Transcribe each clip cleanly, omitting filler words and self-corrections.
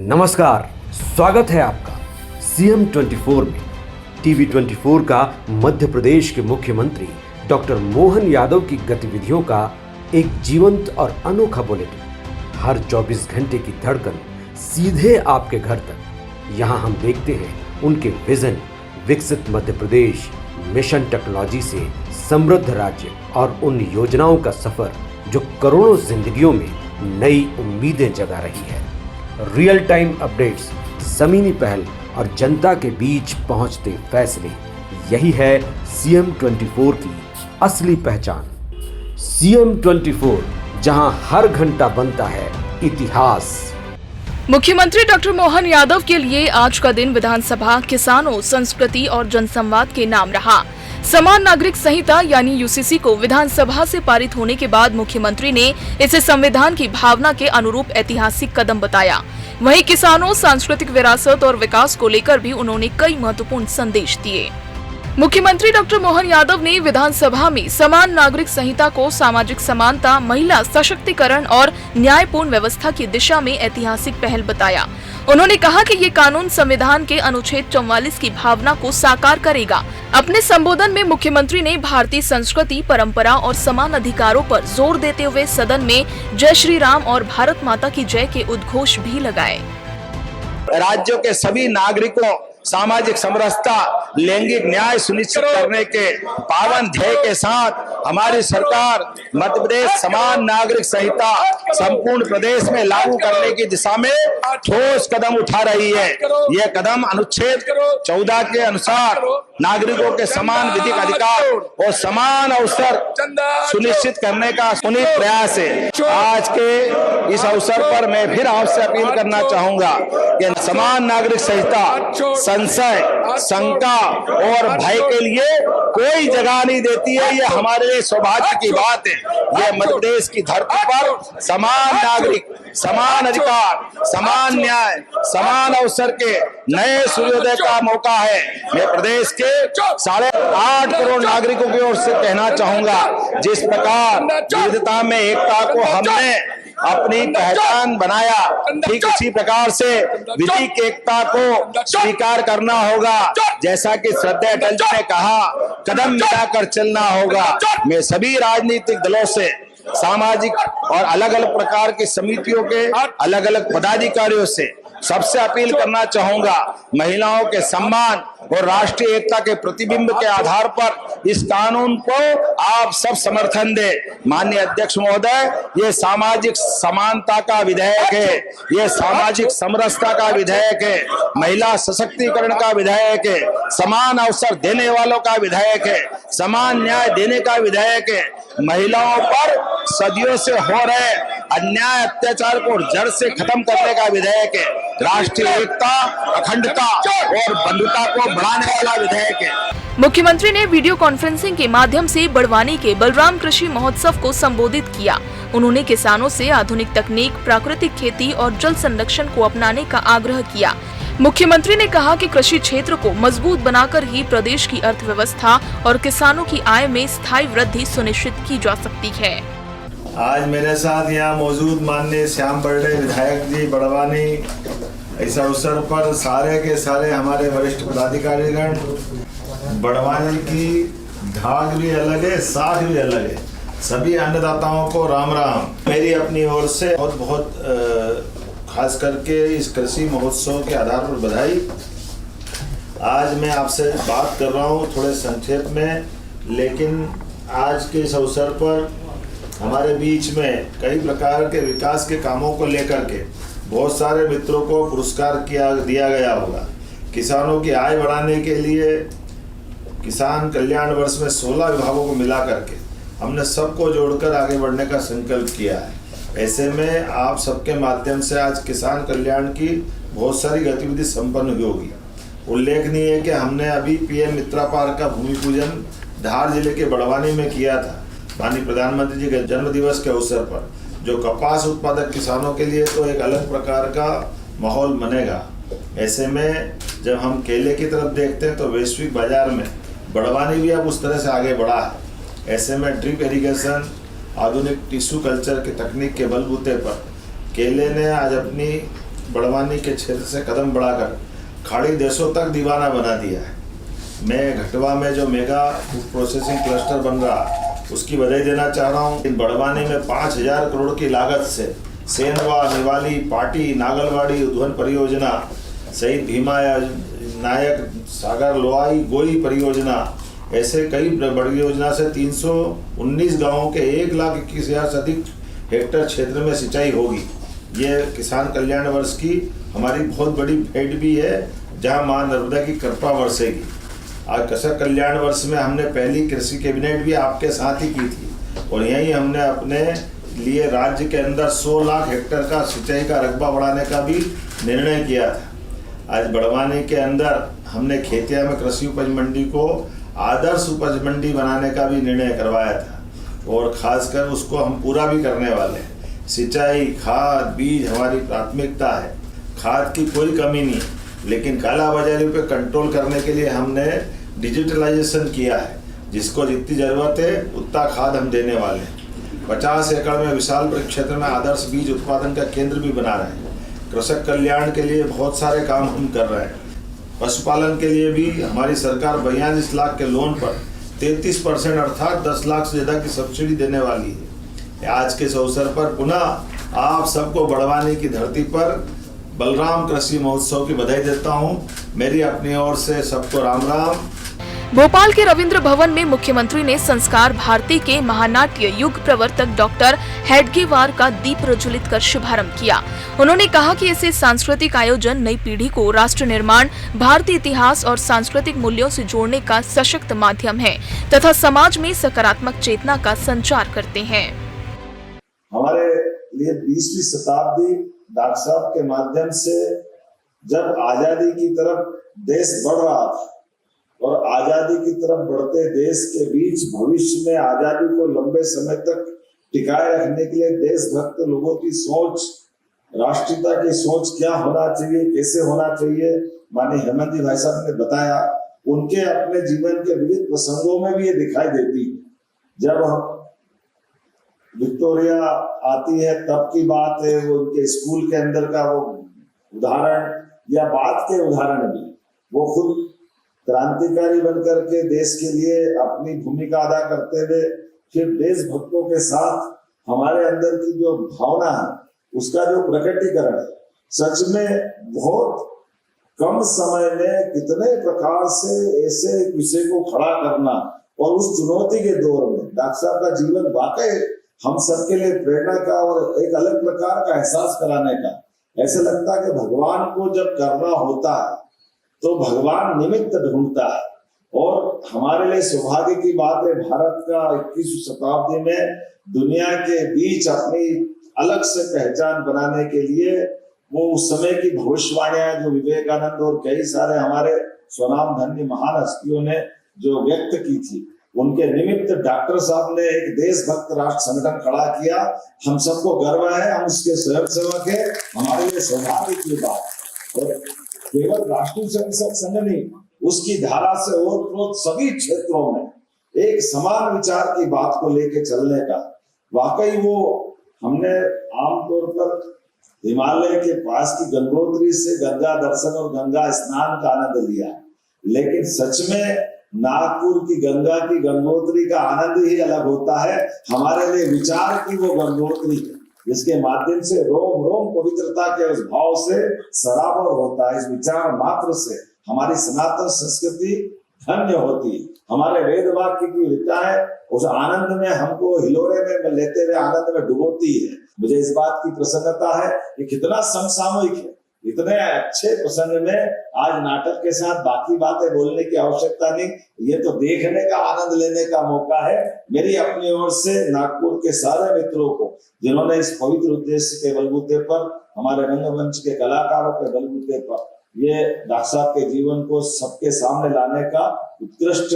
नमस्कार, स्वागत है आपका सीएम 24 में। टीवी 24 का मध्य प्रदेश के मुख्यमंत्री डॉक्टर मोहन यादव की गतिविधियों का एक जीवंत और अनोखा बुलेटिन। हर 24 घंटे की धड़कन सीधे आपके घर तक। यहाँ हम देखते हैं उनके विजन, विकसित मध्य प्रदेश, मिशन टेक्नोलॉजी से समृद्ध राज्य और उन योजनाओं का सफर जो करोड़ों जिंदगियों में नई उम्मीदें जगा रही है। रियल टाइम अपडेट्स, ज़मीनी पहल और जनता के बीच पहुंचते फैसले, यही है सीएम 24 की असली पहचान। सीएम 24, जहां हर घंटा बनता है इतिहास। मुख्यमंत्री डॉक्टर मोहन यादव के लिए आज का दिन विधानसभा, किसानों, संस्कृति और जनसंवाद के नाम रहा। समान नागरिक संहिता यानी यूसीसी को विधानसभा से पारित होने के बाद मुख्यमंत्री ने इसे संविधान की भावना के अनुरूप ऐतिहासिक कदम बताया। वहीं किसानों, सांस्कृतिक विरासत और विकास को लेकर भी उन्होंने कई महत्वपूर्ण संदेश दिए। मुख्यमंत्री डॉक्टर मोहन यादव ने विधानसभा में समान नागरिक संहिता को सामाजिक समानता, महिला सशक्तिकरण और न्यायपूर्ण व्यवस्था की दिशा में ऐतिहासिक पहल बताया। उन्होंने कहा कि ये कानून संविधान के अनुच्छेद 44 की भावना को साकार करेगा। अपने संबोधन में मुख्यमंत्री ने भारतीय संस्कृति, परंपरा और समान अधिकारों पर जोर देते हुए सदन में जय श्री राम और भारत माता की जय के उद्घोष भी लगाए। राज्यों के सभी नागरिकों सामाजिक समरसता, लैंगिक न्याय सुनिश्चित करने के पावन ध्येय के साथ हमारी सरकार मध्य प्रदेश समान नागरिक संहिता संपूर्ण प्रदेश में लागू करने की दिशा में ठोस कदम उठा रही है। यह कदम अनुच्छेद 14 के अनुसार नागरिकों के समान विधिक अधिकार और समान अवसर सुनिश्चित करने का पुनीत प्रयास है। आज के इस अवसर पर मैं फिर आपसे अपील करना चाहूंगा कि समान नागरिक संहिता संशय, शंका और भय के लिए कोई जगह नहीं देती है। ये हमारे लिए सौभाग्य की बात है। ये मध्य प्रदेश की धरती पर समान नागरिक, समान अधिकार, समान न्याय, समान अवसर के नए सूर्योदय का मौका है। मैं प्रदेश के 8.5 करोड़ नागरिकों की ओर से कहना चाहूंगा, जिस प्रकार विविधता में एकता को हमने अपनी पहचान बनाया, ठीक इसी प्रकार से विधिक एकता को स्वीकार करना होगा। जैसा कि श्रद्धेय अटल जी ने कहा, कदम मिलाकर चलना होगा। मैं सभी राजनीतिक दलों से, सामाजिक और अलग अलग प्रकार की समितियों के अलग अलग पदाधिकारियों से सबसे अपील करना चाहूंगा, महिलाओं के सम्मान और राष्ट्रीय एकता के प्रतिबिंब के आधार पर इस कानून को आप सब समर्थन दें। माननीय अध्यक्ष महोदय, ये सामाजिक समानता का विधेयक है, ये सामाजिक समरसता का विधेयक है, महिला सशक्तिकरण का विधेयक है, समान अवसर देने वालों का विधेयक है, समान न्याय देने का विधेयक है, महिलाओं पर सदियों से हो रहे अन्याय अत्याचार को जड़ से खत्म करने का विधेयक है, राष्ट्रीय एकता, अखंडता और बंधुता को बढ़ाने वाला विधेयक है। मुख्यमंत्री ने वीडियो कॉन्फ्रेंसिंग के माध्यम से बड़वानी के बलराम कृषि महोत्सव को संबोधित किया। उन्होंने किसानों से आधुनिक तकनीक, प्राकृतिक खेती और जल संरक्षण को अपनाने का आग्रह किया। मुख्यमंत्री ने कहा कि कृषि क्षेत्र को मजबूत बनाकर ही प्रदेश की अर्थव्यवस्था और किसानों की आय में स्थायी वृद्धि सुनिश्चित की जा सकती है। आज मेरे साथ यहाँ मौजूद माननीय श्याम बर्डे विधायक जी बड़वानी, इस अवसर पर सारे के सारे हमारे वरिष्ठ पदाधिकारीगण। बड़वानी की धाग भी अलग है, साख भी अलग है। सभी अन्नदाताओं को राम राम। मेरी अपनी ओर से बहुत बहुत खास करके इस कृषि महोत्सव के आधार पर बधाई। आज मैं आपसे बात कर रहा हूँ थोड़े संक्षेप में, लेकिन आज के इस अवसर पर हमारे बीच में कई प्रकार के विकास के कामों को लेकर के बहुत सारे मित्रों को पुरस्कार दिया गया होगा। किसानों की आय बढ़ाने के लिए किसान कल्याण वर्ष में 16 विभागों को मिला करके हमने सबको जोड़कर आगे बढ़ने का संकल्प किया है। ऐसे में आप सबके माध्यम से आज किसान कल्याण की बहुत सारी गतिविधि संपन्न होगी। उल्लेखनीय है कि हमने अभी पीएम मित्रा पार्क का भूमि पूजन धार जिले के बड़वानी में किया था, माननीय प्रधानमंत्री जी के जन्म दिवस के अवसर पर। जो कपास उत्पादक किसानों के लिए तो एक अलग प्रकार का माहौल बनेगा। ऐसे में जब हम केले की तरफ देखते हैं तो वैश्विक बाजार में बड़वानी भी अब उस तरह से आगे बढ़ा है। ऐसे में ड्रिप इरिगेशन, आधुनिक टिश्यू कल्चर की तकनीक के बलबूते पर केले ने आज अपनी बड़वानी के क्षेत्र से कदम बढ़ाकर खाड़ी देशों तक दीवाना बना दिया है। मैं घटवा में जो मेगा फूड प्रोसेसिंग क्लस्टर बन रहा उसकी बधाई देना चाह रहा हूँ। बड़वानी में 5,000 करोड़ की लागत से सेंधवा, निवाली, पाटी, नागलवाड़ी उद्वहन परियोजना सहित भीमा नायक सागर लोहाई गोई परियोजना ऐसे कई बड़ी योजना से 319 गांवों के 1,21,000 से अधिक हेक्टेयर क्षेत्र में सिंचाई होगी। ये किसान कल्याण वर्ष की हमारी बहुत बड़ी भेंट भी है, जहां मां नर्मदा की कृपा बरसेगी। आज कृषक कल्याण वर्ष में हमने पहली कृषि कैबिनेट भी आपके साथ ही की थी और यहीं हमने अपने लिए राज्य के अंदर 100 लाख हेक्टेयर का सिंचाई का रकबा बढ़ाने का भी निर्णय किया था। आज बड़वानी के अंदर हमने खेतिया में कृषि उपज मंडी को आदर्श उपज मंडी बनाने का भी निर्णय करवाया था और खासकर उसको हम पूरा भी करने वाले हैं। सिंचाई, खाद, बीज हमारी प्राथमिकता है। खाद की कोई कमी नहीं, लेकिन कालाबाजारी पे कंट्रोल करने के लिए हमने डिजिटलाइजेशन किया है, जिसको जितनी ज़रूरत है उतना खाद हम देने वाले हैं। 50 एकड़ में विशाल क्षेत्र में आदर्श बीज उत्पादन का केंद्र भी बना रहे हैं। कृषक कल्याण के लिए बहुत सारे काम हम कर रहे हैं। पशुपालन के लिए भी हमारी सरकार 42 लाख के लोन पर 33% अर्थात 10 लाख से ज़्यादा की सब्सिडी देने वाली है। आज के इस अवसर पर पुनः आप सबको बड़वानी की धरती पर बलराम कृषि महोत्सव की बधाई देता हूं। मेरी अपनी ओर से सबको राम राम। भोपाल के रविंद्र भवन में मुख्यमंत्री ने संस्कार भारती के महानाट्य युग प्रवर्तक डॉक्टर हेडगेवार का दीप प्रज्वलित कर शुभारंभ किया। उन्होंने कहा कि ऐसे सांस्कृतिक आयोजन नई पीढ़ी को राष्ट्र निर्माण, भारतीय इतिहास और सांस्कृतिक मूल्यों से जोड़ने का सशक्त माध्यम है तथा समाज में सकारात्मक चेतना का संचार करते हैं। हमारे लिए 20वीं शताब्दी डॉक्टर साहब के माध्यम से जब आजादी की तरफ देश बढ़ रहा था और आजादी की तरफ बढ़ते देश के बीच भविष्य में आजादी को लंबे समय तक टिकाए रखने के लिए देशभक्त लोगों की सोच, राष्ट्रीयता की सोच क्या होना चाहिए, कैसे होना चाहिए, माननीय हेमंत जी भाई साहब ने बताया। उनके अपने जीवन के विविध प्रसंगों में भी ये दिखाई देती। जब हम विक्टोरिया आती है तब की बात है, वो उनके स्कूल के अंदर का वो उदाहरण या बात के उदाहरण भी, वो खुद क्रांतिकारी बनकर के देश के लिए अपनी भूमिका अदा करते हुए फिर देशभक्तों के साथ हमारे अंदर की जो भावना है उसका जो प्रकटीकरण है, सच में बहुत कम समय में कितने प्रकार से ऐसे विषय को खड़ा करना और उस चुनौती के दौर में डॉक्टर साहब का जीवन वाकई हम सबके लिए प्रेरणा का और एक अलग प्रकार का एहसास कराने का। ऐसे लगता है कि भगवान को जब करना होता है तो भगवान निमित्त ढूंढता है और हमारे लिए सौभाग्य की बात है भारत का 21वीं शताब्दी में दुनिया के बीच अपनी अलग से पहचान बनाने के लिए वो उस समय की भविष्यवाणियां जो विवेकानंद और कई सारे हमारे स्वनाम धन्य महान हस्तियों ने जो व्यक्त की थी, उनके निमित्त डॉक्टर साहब ने एक देशभक्त राष्ट्र संगठन खड़ा किया। हम सबको गर्व है, हम उसके स्वयंसेवक है। हमारे लिए सौभाग्य की बात और केवल राष्ट्रीय स्वयंसेवक संघ नहीं, उसकी धारा से ओतप्रोत सभी क्षेत्रों में एक समान विचार की बात को लेकर चलने का वाकई वो हमने आमतौर पर हिमालय के पास की गंगोत्री से गंगा दर्शन और गंगा स्नान का आनंद लिया, लेकिन सच में नागपुर की गंगा की गंगोत्री का आनंद ही अलग होता है। हमारे लिए विचार की वो गंगोत्री है जिसके माध्यम से रोम रोम पवित्रता के उस भाव से सराबोर होता है। इस विचार मात्र से हमारी सनातन संस्कृति धन्य होती है। हमारे वेद वाक्य की विद्याएं उस आनंद में हमको हिलोरे में लेते हुए आनंद में डुबोती है। मुझे इस बात की प्रसन्नता है कि कितना समसामयिक है, इतने अच्छे प्रसंग में आज नाटक के साथ बाकी बातें बोलने की आवश्यकता नहीं, ये तो देखने का आनंद लेने का मौका है। मेरी अपनी ओर से नागपुर के सारे मित्रों को जिन्होंने इस पवित्र उद्देश्य के बलबूते पर, हमारे रंगमंच के कलाकारों के बलबूते पर ये डॉक्टर साहब के जीवन को सबके सामने लाने का उत्कृष्ट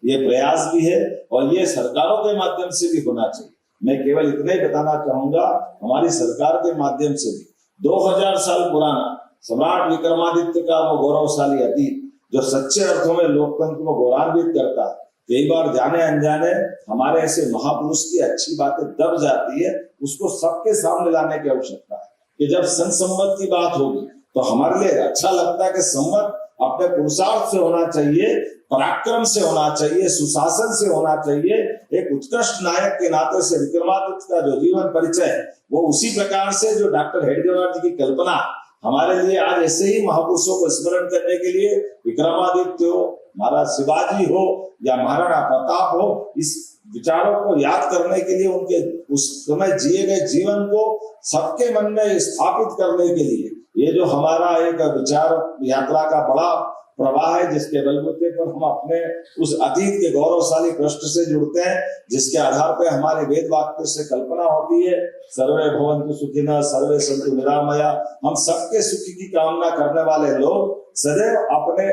ये प्रयास भी है और ये सरकारों के माध्यम से भी होना चाहिए। मैं केवल इतना ही बताना चाहूंगा, हमारी सरकार के माध्यम से भी 2000 साल पुराना सम्राट विक्रमादित्य का वो गौरवशाली अतीत जो सच्चे अर्थों में लोकतंत्र को गौरवान्वित करता है, कई बार जाने अनजाने हमारे ऐसे महापुरुष की अच्छी बातें दब जाती है, उसको सबके सामने लाने की आवश्यकता है। कि जब संसम्मत की बात होगी तो हमारे लिए अच्छा लगता है कि सम्मत अपने पुरुषार्थ से होना चाहिए, पराक्रम से होना चाहिए, सुशासन से होना चाहिए। एक उत्कृष्ट नायक के नाते से विक्रमादित्य का जो जीवन परिचय है वो उसी प्रकार से जो डॉक्टर हेडगेवार जी की कल्पना हमारे लिए आज ऐसे ही महापुरुषों को स्मरण करने के लिए विक्रमादित्य हो, महाराज शिवाजी हो या महाराणा प्रताप हो, इस विचारों को याद करने के लिए उनके उस समय जिए गए जीवन को सबके मन में स्थापित करने के लिए ये जो हमारा एक विचार यात्रा का बड़ा प्रवाह है, जिसके बलबूते पर हम अपने उस अतीत के गौरवशाली पृष्ठ से जुड़ते हैं, जिसके आधार पर हमारे वेद वाक्य से कल्पना होती है, सर्वे भवन्तु सुखिनः सर्वे सन्तु निरामया। हम सबके सुख की कामना करने वाले लोग सदैव अपने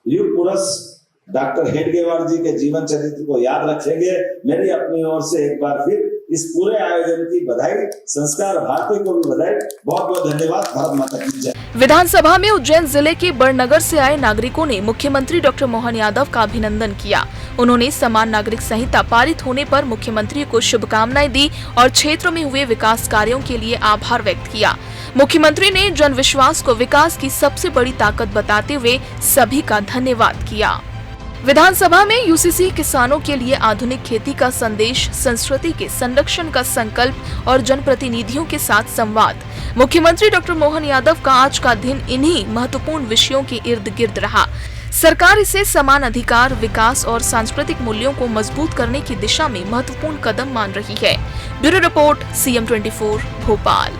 युग पुरुष डॉक्टर हेडगेवार जी के जीवन चरित्र को याद रखेंगे। मेरी अपनी ओर से एक बार फिर इस पूरे आयोजन की बधाई, संस्कार भारती को भी बधाई। बहुत बहुत धन्यवाद। भारत माता की जय। विधानसभा में उज्जैन जिले के बड़नगर से आए नागरिकों ने मुख्यमंत्री डॉक्टर मोहन यादव का अभिनंदन किया। उन्होंने समान नागरिक संहिता पारित होने पर मुख्यमंत्री को शुभकामनाएं दी और क्षेत्र में हुए विकास कार्यों के लिए आभार व्यक्त किया। मुख्यमंत्री ने जन विश्वास को विकास की सबसे बड़ी ताकत बताते हुए सभी का धन्यवाद किया। विधानसभा में यूसीसी किसानों के लिए आधुनिक खेती का संदेश, संस्कृति के संरक्षण का संकल्प और जनप्रतिनिधियों के साथ संवाद। मुख्यमंत्री डॉक्टर मोहन यादव का आज का दिन इन्हीं महत्वपूर्ण विषयों के इर्द गिर्द रहा। सरकार इसे समान अधिकार, विकास और सांस्कृतिक मूल्यों को मजबूत करने की दिशा में महत्वपूर्ण कदम मान रही है। Bureau report CM24 Bhopal.